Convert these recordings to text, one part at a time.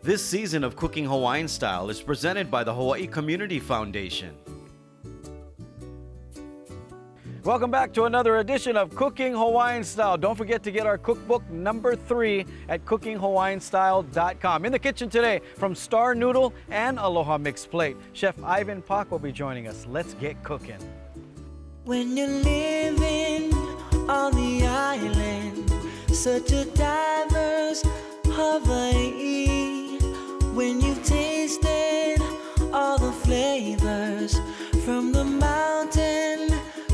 This season of Cooking Hawaiian Style is presented by the Hawaii Community Foundation. Welcome back to another edition of Cooking Hawaiian Style. Don't forget to get our cookbook number 3 at cookinghawaiianstyle.com. In the kitchen today, from Star Noodle and Aloha Mixed Plate, Chef Ivan Pahk will be joining us. Let's get cooking. When you're living on the island, such a diverse Hawai'i, when you've tasted all the flavors from the mountain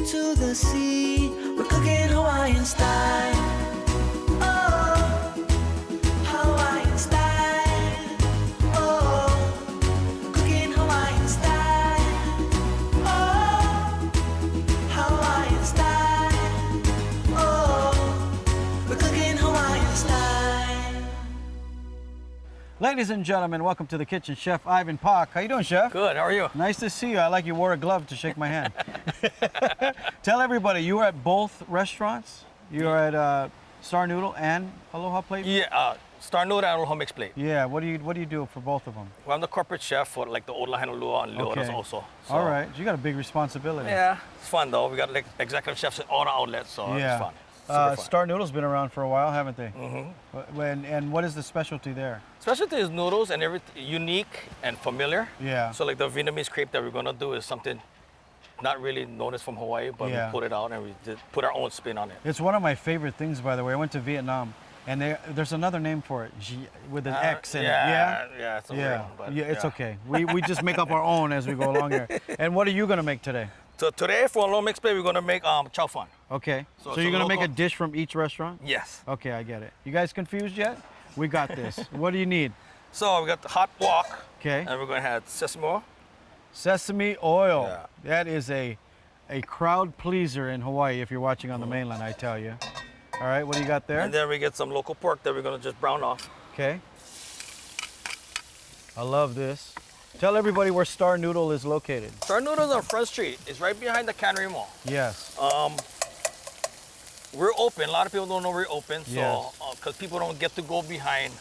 to the sea, we're cooking Hawaiian style. Oh, Hawaiian style. Oh, we're cooking Hawaiian style. Oh, Hawaiian style. Oh, we're cooking Hawaiian style. Ladies and gentlemen, welcome to the kitchen. Chef Ivan Pahk. How you doing, Chef? Good, how are you? Nice to see you. I like you wore a glove to shake my hand. Tell everybody, you were at both restaurants? You were at Star Noodle and Aloha Plate? Yeah, Star Noodle and Aloha Mixed Plate. Yeah, what do you do for both of them? Well, I'm the corporate chef for like the old Lahaina Lua and Leoras Okay. also. So, All right, you got a big responsibility. Yeah, it's fun though. We got like executive chefs at all the outlets, so Yeah. it's fun. Super fun. Star Noodle's been around for a while, haven't they? Mm-hmm. And what is the specialty there? Specialty is noodles and everything unique and familiar. Yeah. So like the Vietnamese crepe that we're gonna do is something not really known as from Hawaii, but Yeah. we put it out and we put our own spin on it. It's one of my favorite things, by the way. I went to Vietnam, and there's another name for it, with an X in it. Yeah? Yeah, it's a Yeah, weird one, but yeah, it's okay. We just make up our own as we go along here. And what are you gonna make today? So today for Aloha Mixed Plate, we're gonna make Chow Funn. Okay. So So it's you're a gonna make a local- dish from each restaurant? Yes. Okay, I get it. You guys confused yet? We got this. What do you need? So we got the hot wok. Okay. And we're gonna have sesame oil. Sesame oil. Yeah. That is a crowd pleaser in Hawaii if you're watching on the mainland, I tell you. All right, what do you got there? And then we get some local pork that we're gonna just brown off. Okay. I love this. Tell everybody where Star Noodle is located. Star Noodles on Front Street. It's right behind the Cannery Mall. Yes. We're open. A lot of people don't know we're open, so Yes. because people don't get to go behind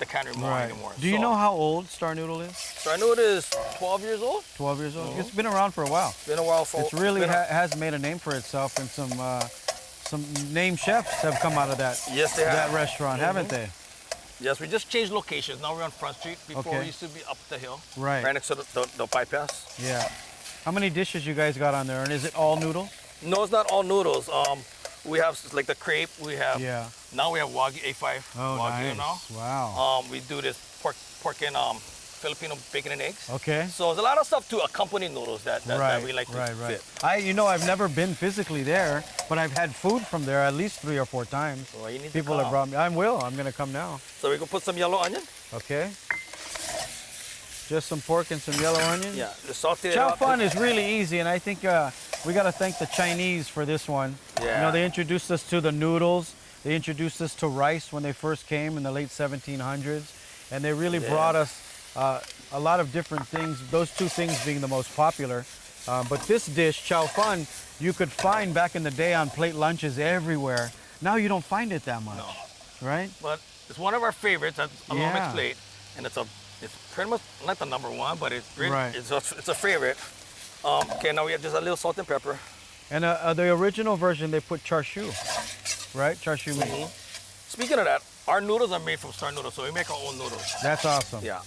the Cannery Mall Right. anymore. Do you So, know how old Star Noodle is? Star Noodle is 12 years old. 12 years old? It's been around for a while. Been a while for. It's really been a- has made a name for itself, and some named chefs have come out of that, Yes, they that have. restaurant, haven't they? Yes, we just changed locations. Now we're on Front Street. Before Okay. we used to be up the hill. Right. Right next to the bypass. Yeah. How many dishes you guys got on there, and is it all noodle? No, it's not all noodles. We have like the crepe. We have. Yeah. Now we have Wagyu A5. Oh, Wagyu nice. now. Wow. We do this pork and Filipino bacon and eggs. Okay. So there's a lot of stuff to accompany noodles that we like to right. fit. I've never been physically there, but I've had food from there at least 3 or 4 times. Well, you need to People have come. brought me. I'm gonna come now. So we can put some yellow onion. Okay. Just some pork and some yellow onion. Yeah, just saute it Chow up. Funn is really easy, and I think we got to thank the Chinese for this one. Yeah. You know, they introduced us to the noodles. They introduced us to rice when they first came in the late 1700s, and they really brought us a lot of different things. Those 2 things being the most popular. But this dish, Chow Funn, you could find back in the day on plate lunches everywhere. Now you don't find it that much, right? But it's one of our favorites at Aloha Yeah. Mixed Plate, and it's pretty much not the number 1, but it's really, Right. it's a favorite. Okay, now we have just a little salt and pepper. And the original version, they put char siu, right? Char siu meat. Speaking of that, our noodles are made from Star Noodles, so we make our own noodles. That's awesome. Yeah.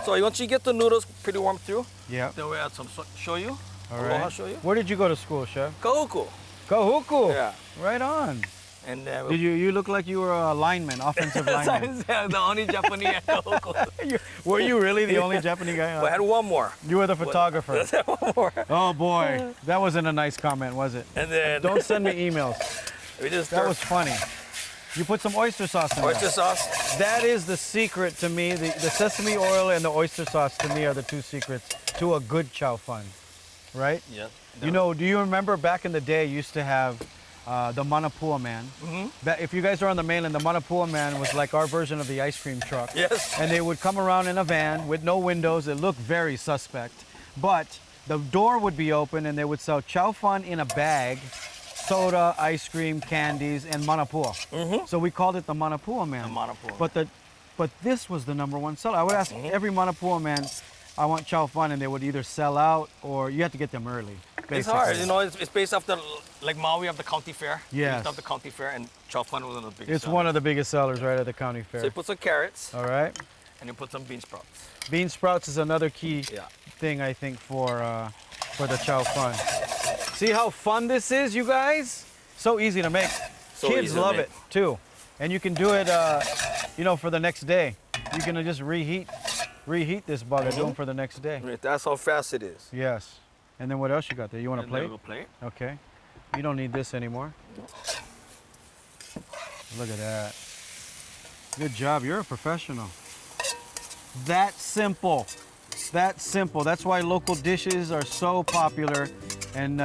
So once you get the noodles pretty warm through, Yeah. then we add some shoyu. All Aloha right. shoyu. Where did you go to school, Chef? Kahuku. Kahuku. Yeah. Right on. And then Did you look like you were a lineman, offensive lineman? the only Japanese at Kahuku. Were you really the only Japanese guy? But I had one more. You were the photographer. One more. Oh boy, that wasn't a nice comment, was it? And then Don't send me emails. we just That was funny. You put some oyster sauce in oyster there. sauce. That is the secret to me. The sesame oil and the oyster sauce to me are the 2 secrets to a good Chow Funn, right? Yes. You know, do you remember back in the day, you used to have the Manapua man? If you guys are on the mainland, the Manapua man was like our version of the ice cream truck. Yes. And they would come around in a van with no windows. It looked very suspect. But the door would be open and they would sell Chow Funn in a bag, soda, ice cream, candies, and Manapua. So we called it the Manapua man. The Manapua. But But this was the #1 seller. I would ask every Manapua man, I want Chow Funn, and they would either sell out or you have to get them early. Basically. It's hard, you know. It's based off the like Maui of the county fair. Yes. Based off the county fair, and Chow Funn was one of the biggest. It's one of the biggest sellers right at the county fair. So you put some carrots, All right. and you put some bean sprouts. Bean sprouts is another key Yeah. thing I think for the Chow Funn. See how fun this is, you guys? So easy to make. So Kids easy to love make. it too, and you can do it, you know, for the next day. You can just reheat this bugger, do them for the next day. That's how fast it is. Yes. And then what else you got there? You want a And then plate? we'll plate. Okay. You don't need this anymore. Look at that. Good job. You're a professional. That simple. That simple. That's why local dishes are so popular. And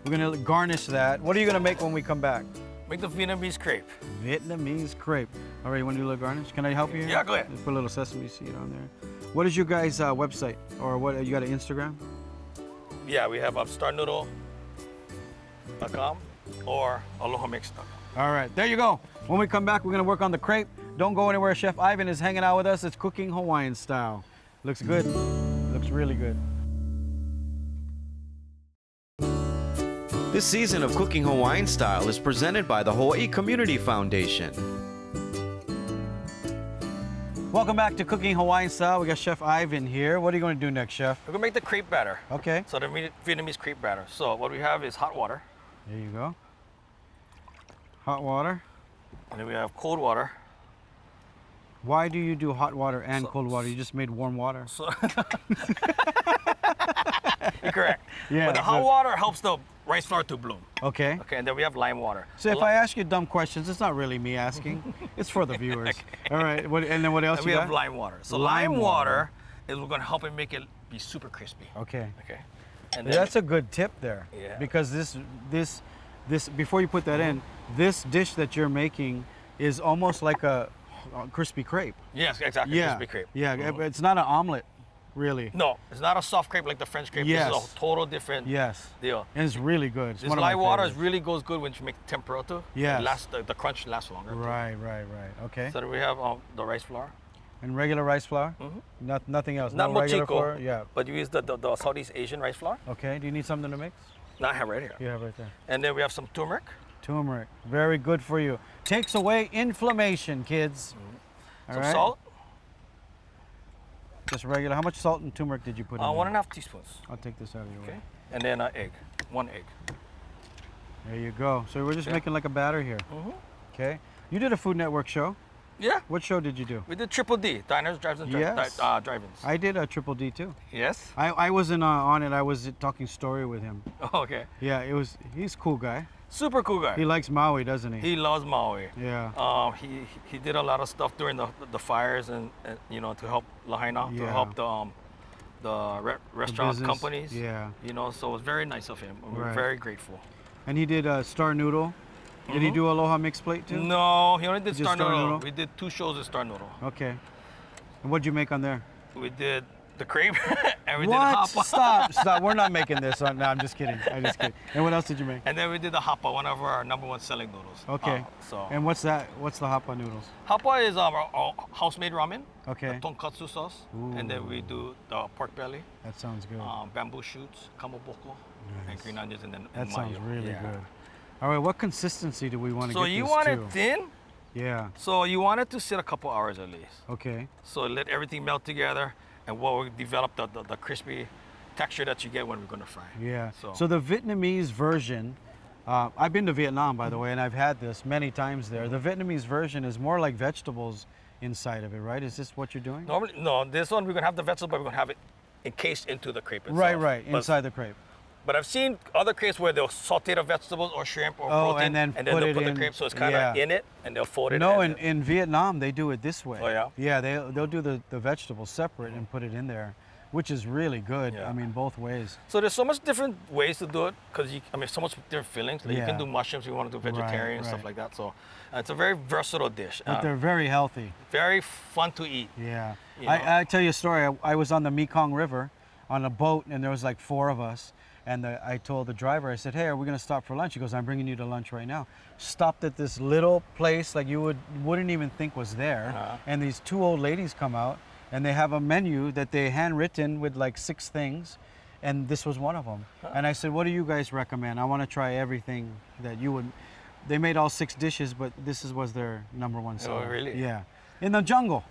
we're going to garnish that. What are you going to make when we come back? Make the Vietnamese crepe. Vietnamese crepe. All right, you want to do a little garnish? Can I help you here? Yeah, go ahead. Just put a little sesame seed on there. What is your guys' website? Or what? You got an Instagram? Yeah, we have starnoodle.com or Aloha Mixed.com. All right, there you go. When we come back, we're gonna work on the crepe. Don't go anywhere. Chef Ivan is hanging out with us. It's cooking Hawaiian style. Looks good. Looks really good. This season of Cooking Hawaiian Style is presented by the Hawaii Community Foundation. Welcome back to Cooking Hawaiian Style. We got Chef Ivan here. What are you going to do next, Chef? We're gonna make the crepe batter. Okay. So the Vietnamese crepe batter. So what we have is hot water, There you go. Hot water. and then we have cold water. Why do you do hot water and So- cold water? You just made warm water. So you're correct. Yeah, But the hot so- water helps the rice flour to bloom. Okay. Okay, and then we have lime water. So if I ask you dumb questions, it's not really me asking. It's for the viewers. All right. What, and then what else And you we got? have lime water. So Lime lime water. water is going to help it make it be super crispy. Okay. Okay. And That's a good tip there. Yeah. Because this before you put that in, this dish that you're making is almost like a crispy crepe. yes, exactly. Yeah. Crispy crepe. Yeah. Mhm. It's not an omelet, really. No, it's not a soft crepe like the French crepe. Yes. This is a total different Yes. deal. And it's really good. It's This one of my lime water favorites. really goes good when you make tempura too. Yes. It lasts, the crunch lasts longer. too. Right. Okay. So then we have the rice flour. And regular rice flour? Nothing else. Not no regular mochiko, flour? Yeah. but you use the Southeast Asian rice flour. Okay. Do you need something to mix? No, I have right here. You have right there. And then we have some turmeric. Turmeric. Very good for you. Takes away inflammation, kids. All Some right. salt. Just regular. How much salt and turmeric did you put in? there? 1.5 teaspoons. I'll take this out of your way. Okay. And then an egg. 1 egg. There you go. So we're just Okay. making like a batter here. Okay. You did a Food Network show. Yeah. What show did you do? We did Triple D. Diners, drives, and Yes. drive-ins. I did a Triple D too. Yes. I wasn't on it. I was talking story with him. Okay. Yeah, he's a cool guy. Super cool guy. He likes Maui, doesn't he? He loves Maui. Yeah. He did a lot of stuff during the fires and you know, to help Lahaina, to Yeah. help the restaurant business, companies. yeah. You know, so it was very nice of him. We're Right. very grateful. And he did Star Noodle. Did he do Aloha Mixed Plate too? No, he only did Just Star Star Noodle. Noodle? We did 2 shows at Star Noodle. Okay. And what'd you make on there? We did the crepe and we did What? hapa. Stop. We're not making this. No, I'm just kidding. And what else did you make? And then we did the hapa, one of our #1 selling noodles. Okay. So And what's that? What's the hapa noodles? hapa is our house-made ramen. Okay. The tonkatsu sauce. And then we do the pork belly, That sounds good. bamboo shoots, kamaboko, and green onions, and then That sounds mayo. really Yeah. good. All right, what consistency do we want to So get you this want to? it thin? Yeah. So you want it to sit a couple hours at least. Okay. So let everything melt together, and what will develop the crispy texture that you get when we're gonna fry. Yeah. So, So the Vietnamese version, I've been to Vietnam, by the way, and I've had this many times there. The Vietnamese version is more like vegetables inside of it, right? Is this what you're doing? normally, no, this one we're gonna have the vegetable, but we're gonna have it encased into the crepe itself. Right. But- Inside the crepe. But I've seen other crepes where they'll saute the vegetables or shrimp or Oh, protein, and then put they'll it put in- the crepe so it's kind of yeah. in it, and they'll fold it. No, and in Vietnam they do it this way. Oh, yeah? Yeah, they'll do the vegetables separate and put it in there, which is really good. Yeah. I mean, both ways. So there's so much different ways to do it because so much different fillings. Like you can Yeah. do mushrooms, you want to do vegetarian and stuff right. like that. So it's a very versatile dish. But they're very healthy. very fun to eat. Yeah. You know? I tell you a story. I was on the Mekong River on a boat, and there was like 4 of us. And I told the driver, I said, hey, are we gonna stop for lunch? He goes, I'm bringing you to lunch right now. Stopped at this little place like you wouldn't even think was there. And these two old ladies come out and they have a menu that they handwritten with like 6 things. And this was one of them. And I said, what do you guys recommend? I wanna try everything that you would. They made all 6 dishes, but this was their #1 seller. Oh, really? Yeah. In the jungle,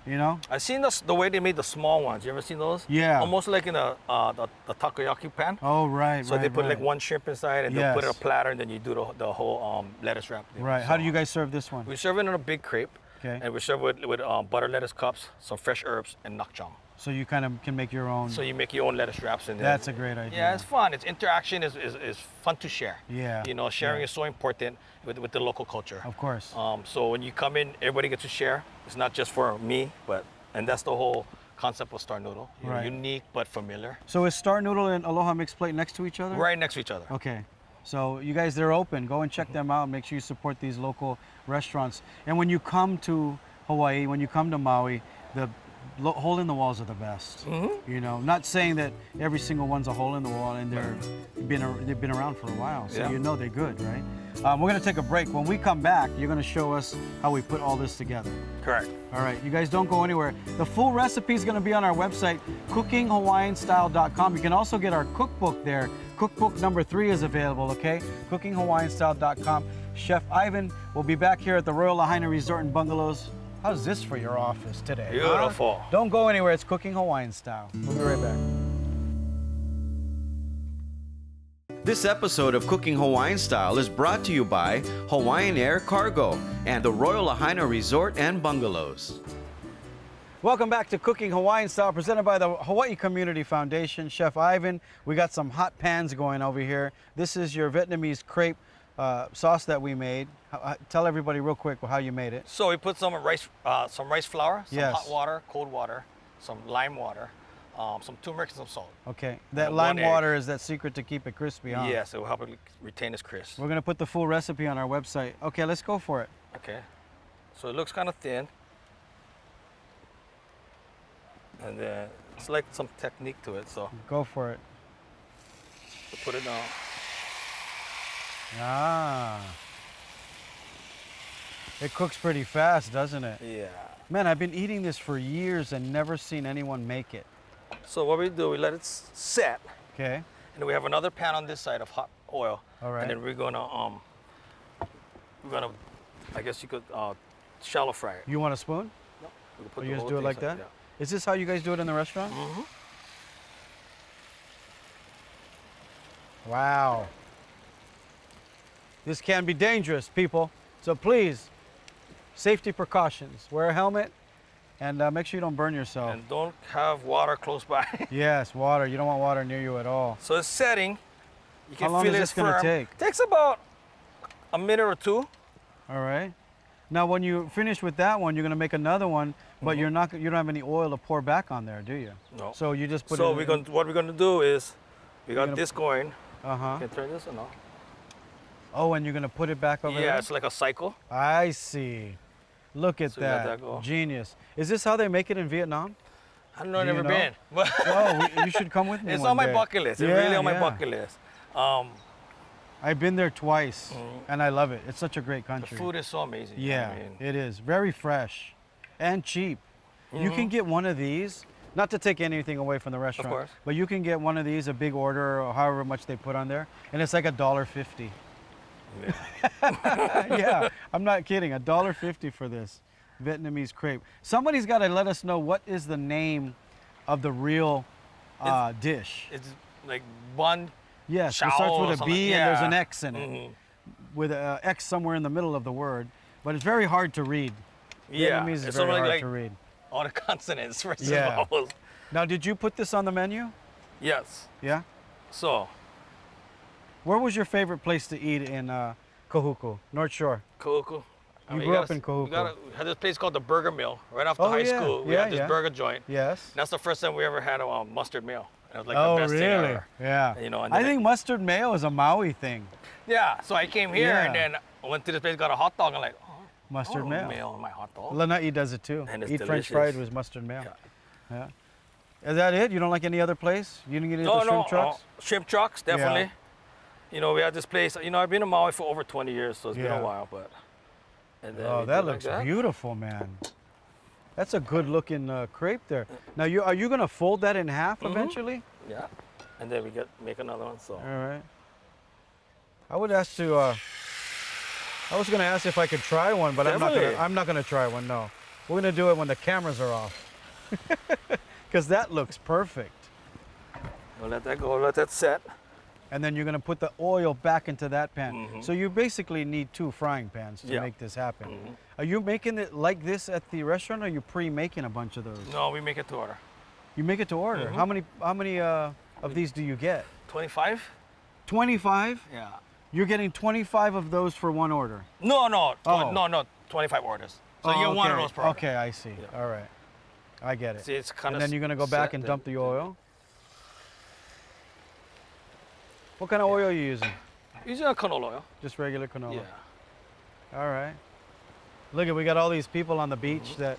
you know? I've seen the way they made the small ones. You ever seen those? Yeah. Almost like in the takoyaki pan. Oh, right, So they put like 1 shrimp inside and they'll put it in a platter and then you do the whole lettuce wrap thing. Right. So How do you guys serve this one? we serve it in a big crepe. Okay. And we serve it with butter lettuce cups, some fresh herbs, and nakchang. So you kind of can make your own. So you make your own lettuce wraps. And That's a great idea. Yeah, it's fun. It's interaction is fun to share. Yeah. You know, sharing is so important with the local culture. Of course. So when you come in, everybody gets to share. It's not just for me, and that's the whole concept of Star Noodle. You know, Right. unique but familiar. So is Star Noodle and Aloha Mixed Plate next to each other? Right next to each other. Okay. So you guys, they're open. Go and check them out. Make sure you support these local restaurants. And when you come to Hawaii, when you come to Maui, the hole in the walls are the best. You know, not saying that every single one's a hole in the wall, and they've been around for a while, so Yeah. you know they're good, right? We're gonna take a break. When we come back, you're gonna show us how we put all this together. Correct. All right, you guys don't go anywhere. The full recipe is gonna be on our website, cookinghawaiianstyle.com. You can also get our cookbook there. Cookbook number 3 is available, okay? Cookinghawaiianstyle.com. Chef Ivan will be back here at the Royal Lahaina Resort and Bungalows. How's this for your office today? huh? Beautiful. Don't go anywhere. It's Cooking Hawaiian Style. We'll be right back. This episode of Cooking Hawaiian Style is brought to you by Hawaiian Air Cargo and the Royal Lahaina Resort and Bungalows. Welcome back to Cooking Hawaiian Style, presented by the Hawaii Community Foundation. Chef Ivan, we got some hot pans going over here. This is your Vietnamese crepe sauce that we made. Tell everybody real quick how you made it. So we put some rice flour, some Yes. hot water, cold water, some lime water, some turmeric, and some salt. Okay, that And lime 1 egg. water is that secret to keep it crispy, huh? Yes, it will help it retain its crisp. We're gonna put the full recipe on our website. Okay, let's go for it. Okay. So it looks kind of thin. And then it's like some technique to it. So Go for it. put it down. Ah. It cooks pretty fast, doesn't it? Yeah. Man, I've been eating this for years and never seen anyone make it. So what we do, we let it set, Okay. and we have another pan on this side of hot oil. All right. And then we're gonna, I guess you could shallow fry it. You want a spoon? We could put Or the you just whole do it thing like inside, that? Is this how you guys do it in the restaurant? Mm-hmm. Wow. This can be dangerous, people. So please, safety precautions. Wear a helmet and make sure you don't burn yourself. And don't have water close by. Yes, water. You don't want water near you at all. So it's setting. You can How long feel is it this gonna firm. take? Takes about a minute or 2. All right. Now, when you finish with that one, you're gonna make another one, but you don't have any oil to pour back on there, do you? No. So you just put So it. what we're gonna do is, we got gonna- this going. Uh-huh. Can I turn this or no? Oh, and you're gonna put it back over there? Yeah, it's like a cycle. I see. Look at So you let that. that go. Genius. Is this how they make it in Vietnam? I don't know, I've Do you never know? been. But Oh, you should come with me. it's one on my day. bucket list. It's Yeah, really on my yeah. bucket list. I've been there twice, and I love it. It's such a great The country. food is so amazing. Yeah, I mean, it is. Very fresh and cheap. You can get one of these, not to take anything away from the restaurant, course. but you can get one of these, a big order, or however much they put on there, and it's like $1.50. yeah. Yeah, I'm not kidding. $1.50 for this Vietnamese crepe. Somebody's got to let us know what is the name of the real dish. It's like bun. Yes, it Chow starts or with a something. B and there's an Yeah. X in it, Mhm. with an X somewhere in the middle of the word, but it's very hard to read. Yeah. Vietnamese is It's very only hard like to read. all the consonants versus Yeah. vowels. Now, did you put this on the menu? Yes. Yeah. So, Where was your favorite place to eat in Kahuku, North Shore? Kahuku. You grew up in Kahuku. We had this place called the Burger Mill right after Oh, high yeah. school. We Yeah, had this yeah. burger joint. Yes. That's the first time we ever had a mustard meal. It was like Oh, the best thing really? ever. Yeah. You know, and I then think mustard mayo is a Maui thing. Yeah, so I came here and Yeah. then I went to this place, got a hot dog, and like, Mustard mayo. mayo on my hot dog. Lanai does it too. And it's Eat French delicious. fried with mustard mayo. Yeah. Is that it? You don't like any other place? You didn't get into No, shrimp no, trucks? shrimp trucks, definitely. You know, we had this place. You know, I've been in Maui for over 20 years, so it's been Yeah. a while. But and then Oh, we that did looks like beautiful, man. That's a good looking crepe there. Now, are you gonna fold that in half eventually? Yeah, and then we make another one. So All right. I would ask to. I was gonna ask if I could try one, but Definitely. I'm not gonna try one. No, we're gonna do it when the cameras are off. Because that looks perfect. we'll let that go. Let that set. And then you're gonna put the oil back into that pan. So you basically need 2 frying pans to Yeah. make this happen. Are you making it like this at the restaurant, or are you pre-making a bunch of those? No, we make it to order. You make it to order. How many of these do you get? 25. 25? Yeah. You're getting 25 of those for one order. No, no, Oh. no, 25 orders. So you get one of okay. those per order. Okay, I see. All right. I get it. See, it's kind And of. then you're gonna go back and dump the oil. What kind of oil are you using? Using a canola oil. Just regular canola. Yeah. All right. Look at, we got all these people on the beach that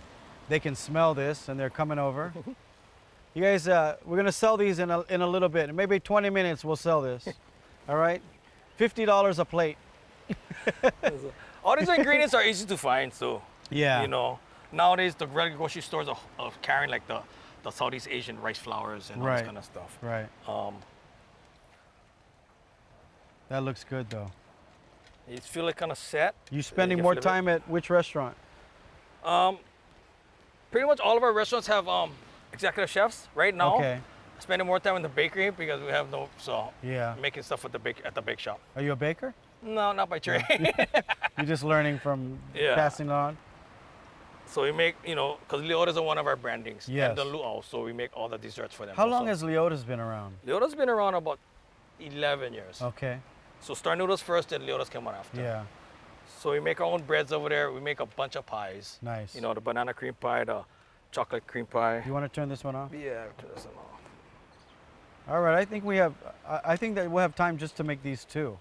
they can smell this and they're coming over. You guys, we're gonna sell these in a little bit. In maybe 20 minutes we'll sell this. All right. $50 a plate. All these ingredients are easy to find, so. Yeah. You know, nowadays the regular grocery stores are carrying like the Southeast Asian rice flours and all Right. this kind of stuff. Right. That looks good though. You feel it kind of set. You spending can more flip it. time at which restaurant? Pretty much all of our restaurants have executive chefs right now. Okay. Spending more time in the bakery because we have Yeah. making stuff at the bake shop. Are you a baker? No, not by trade. You're just learning from Yeah. passing on? So we make, you know, because Leota's are one of our brandings. Yes. And the luau, so we make all the desserts for them. How long also. has Leota's been around? Leota's been around about 11 years. Okay. So Star Noodles first, then Leota's came on after. Yeah. So we make our own breads over there. We make a bunch of pies. Nice. You know, the banana cream pie, the chocolate cream pie. You want to turn this one off? Yeah, turn this one off. All right. I think we have. I think that we'll have time just to make these 2.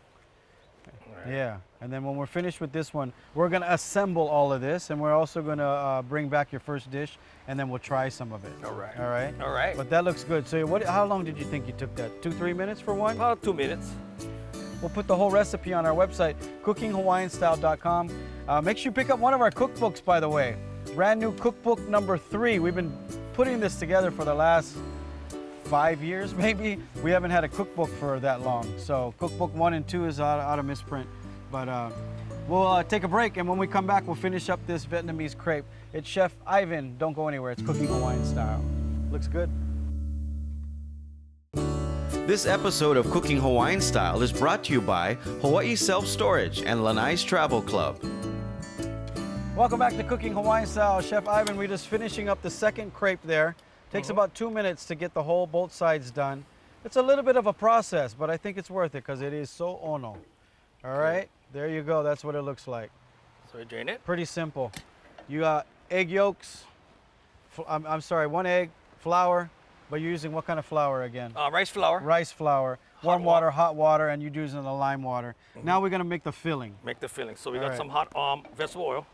Right. Yeah. And then when we're finished with this one, we're gonna assemble all of this, and we're also gonna bring back your first dish, and then we'll try some of it. All right. All right. All right. But that looks good. So what? How long did you think you took that? 2-3 minutes for one? About 2 minutes. We'll put the whole recipe on our website, cookinghawaiianstyle.com. Make sure you pick up one of our cookbooks, by the way. Brand new cookbook number 3. We've been putting this together for the last 5 years, maybe. We haven't had a cookbook for that long. So cookbook 1 and 2 is out of misprint. But we'll take a break, and when we come back, we'll finish up this Vietnamese crepe. It's Chef Ivan. Don't go anywhere. It's Cooking Hawaiian Style. Looks good. This episode of Cooking Hawaiian Style is brought to you by Hawaii Self Storage and Lanai's Travel Club. Welcome back to Cooking Hawaiian Style. Chef Ivan, we're just finishing up the second crepe there. Takes about 2 minutes to get the whole both sides done. It's a little bit of a process, but I think it's worth it because it is so ono. All right, there you go. That's what it looks like. So we drain it. Pretty simple. You got egg yolks. I'm sorry, 1 egg, flour. But you're using what kind of flour again? Rice flour. Rice flour, warm water, hot water, and you're using the lime water. Now we're gonna make the filling. Make the filling. So we All got right. some hot vegetable oil.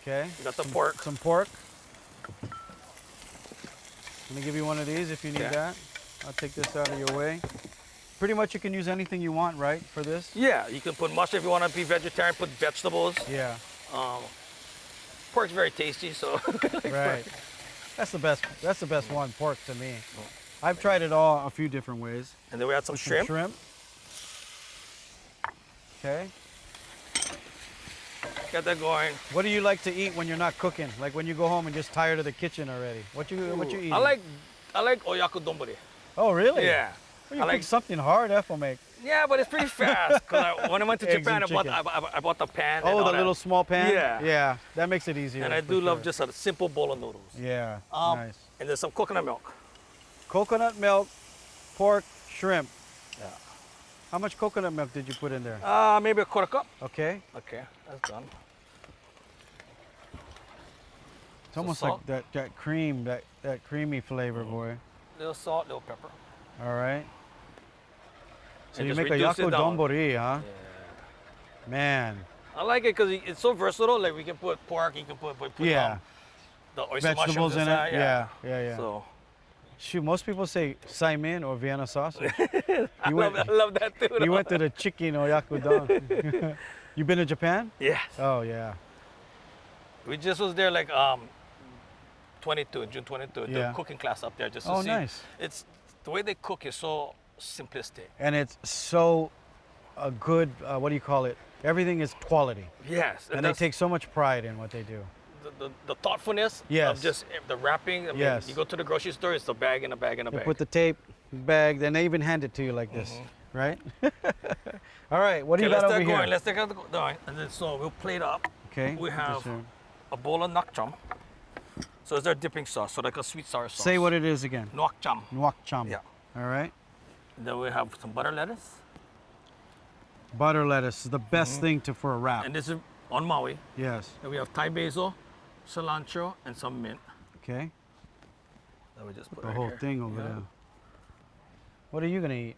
Okay. We got the pork. Some pork. Let me give you one of these if you need Yeah. that. I'll take this out of your way. Pretty much you can use anything you want, right, for this? Yeah, you can put mustard if you want to be vegetarian. Put vegetables. Yeah, Pork's very tasty, so. right. That's the best. That's the best one, pork to me. I've tried it all a few different ways. And then we add some Some shrimp. shrimp. Okay. Get that going. What do you like to eat when you're not cooking? Like when you go home and just tired of the kitchen already? What you eat? I like oyaku donburi. Oh really? Yeah. Well, you I like. pick something hard, F will make. Yeah, but it's pretty fast. Cause when I went to Eggs Japan, and I bought the pan. and Oh, all the that. little small pan? Yeah. Yeah, that makes it easier. And I for do love sure. just a simple bowl of noodles. Yeah, Um, nice. And then some coconut milk. Coconut milk, pork, shrimp. Yeah. How much coconut milk did you put in there? Maybe a quarter cup. Okay. Okay, that's done. It's almost salt. like that cream, that creamy flavor, boy. Little salt, little pepper. All right. So And you just make a reduce it yako down. donbori, huh? Yeah. Man. I like it because it's so versatile. Like we can put pork, you can put Yeah. the oyster Vegetables mushrooms in it. inside. Yeah, yeah, yeah. So Shoot, most people say saimin or Vienna sausage. I love that too. You went to the chicken oyakudon. You been to Japan? Yes. Oh yeah. We just was there like June 22, Yeah. the cooking class up there just to Oh, see. nice. It's the way they cook is so simplistic. And it's so a good. What do you call it? Everything is quality, Yes. and they that's take so much pride in what they do. the thoughtfulness Yes. of just the wrapping. I mean, Yes. you go to the grocery store, it's a bag and a bag and a They bag. put the tape bag, then they even hand it to you like this, right? All right, what do you Okay, got let's over start here? going. Let's take out the going. And then so we'll plate up. Okay. We this have here. a bowl of nak cham. So it's their dipping sauce, so like a sweet sour sauce. Say what it is again. Nuoc cham. Nuoc cham. Yeah. All right. Then we have some butter lettuce. Butter lettuce is the best thing for a wrap. And this is on Maui. Yes. Then we have Thai basil, cilantro, and some mint. Okay. That we just put The right whole here. thing over Yeah. there. What are you gonna eat?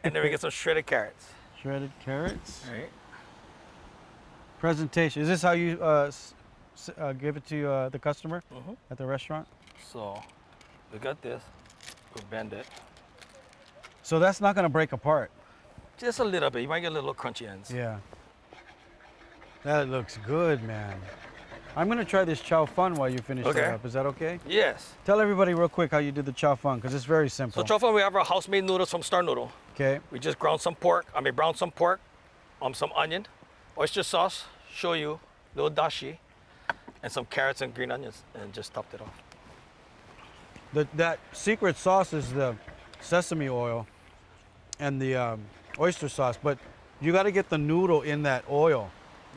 And then we get some shredded carrots. Shredded carrots. All right. Presentation. Is this how you give it to the customer at the restaurant? So we got this. We'll bend it. So that's not gonna break apart. Just a little bit. You might get a little crunchy ends. Yeah. That looks good, man. I'm gonna try this Chow Funn while you finish Okay. that up. Is that okay? Yes. Tell everybody real quick how you did the Chow Funn, because it's very simple. So Chow Funn, we have our house-made noodles from Star Noodle. Okay. We just browned some pork, some onion, oyster sauce, shoyu, little dashi, and some carrots and green onions, and just topped it off. That secret sauce is the sesame oil and the oyster sauce, but you got to get the noodle in that oil.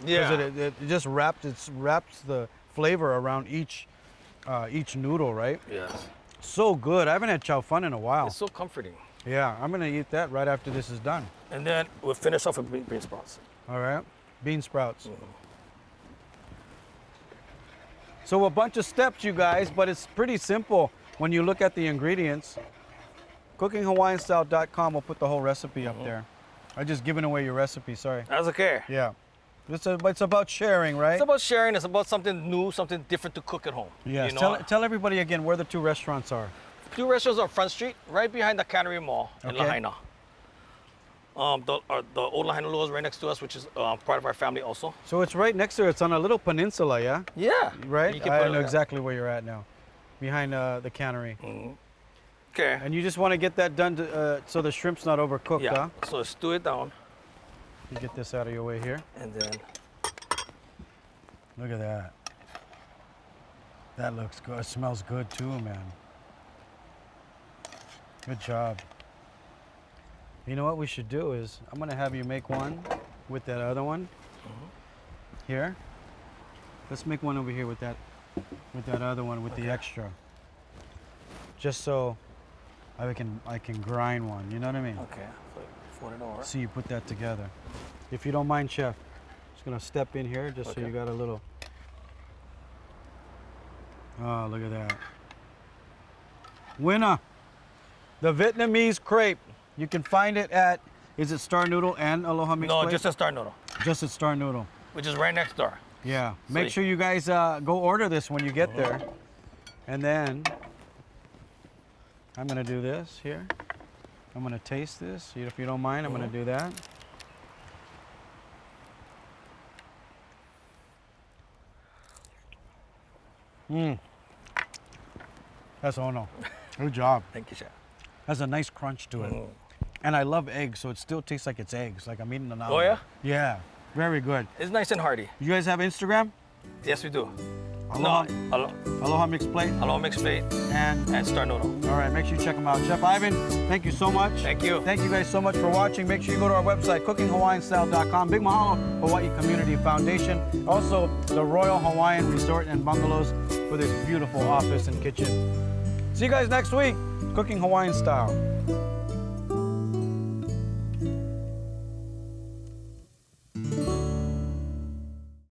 Yeah. Because it just wraps the flavor around each noodle, right? Yes. So good. I haven't had Chow Funn in a while. It's so comforting. Yeah, I'm gonna eat that right after this is done. And then we'll finish off with bean sprouts. All right, bean sprouts. So a bunch of steps, you guys, but it's pretty simple when you look at the ingredients. CookingHawaiianStyle.com will put the whole recipe up there. I'm just giving away your recipe, sorry. That's okay. Yeah. It's about sharing, right? It's about sharing. It's about something new, something different to cook at home. Yes. You know? Tell everybody again where the two restaurants are. Two restaurants on Front Street, right behind the Cannery Mall in Okay. Lahaina. The old Lahaina Lua is right next to us, which is part of our family also. So it's right next to it. It's on a little peninsula, yeah? Yeah. Right? You can I put it know there. exactly where you're at now. Behind the cannery. Okay. And you just want to get that done so the shrimp's not overcooked, Yeah. huh? So stew it down, You get this out of your way here. and then Look at that. That looks good. It smells good too, man. Good job. You know what we should do is, I'm gonna have you make one with that other one. Here. Let's make one over here with that other one with the extra. Just so I can grind one. You know what I mean? okay. So fold it over. So you put that together. If you don't mind, Chef, just gonna step in here just so Okay. you got a little. Oh, look at that. Winner, the Vietnamese crepe. You can find it at, is it Star Noodle and Aloha Mixed No, Plate? just a Star Noodle, Just at Star Noodle. which is right next door. Yeah. Make Sweet. sure you guys go order this when you get there. And then I'm gonna do this here. I'm gonna taste this. If you don't mind, I'm gonna do that. That's ono. Good job. Thank you, Chef. Has a nice crunch to it. And I love eggs, so it still tastes like it's eggs, like I'm eating an Oh, yeah? Yeah, very good. It's nice and hearty. You guys have Instagram? Yes, we do. Aloha, No, Aloha Mixed Plate. Aloha Mixed Plate And and Star Noodle. all right, make sure you check them out. Chef Ivan, thank you so much. Thank you. Thank you guys so much for watching. Make sure you go to our website, CookingHawaiianStyle.com. Big mahalo, Hawaii Community Foundation. Also, the Royal Hawaiian Resort and Bungalows for this beautiful office and kitchen. See you guys next week, Cooking Hawaiian Style.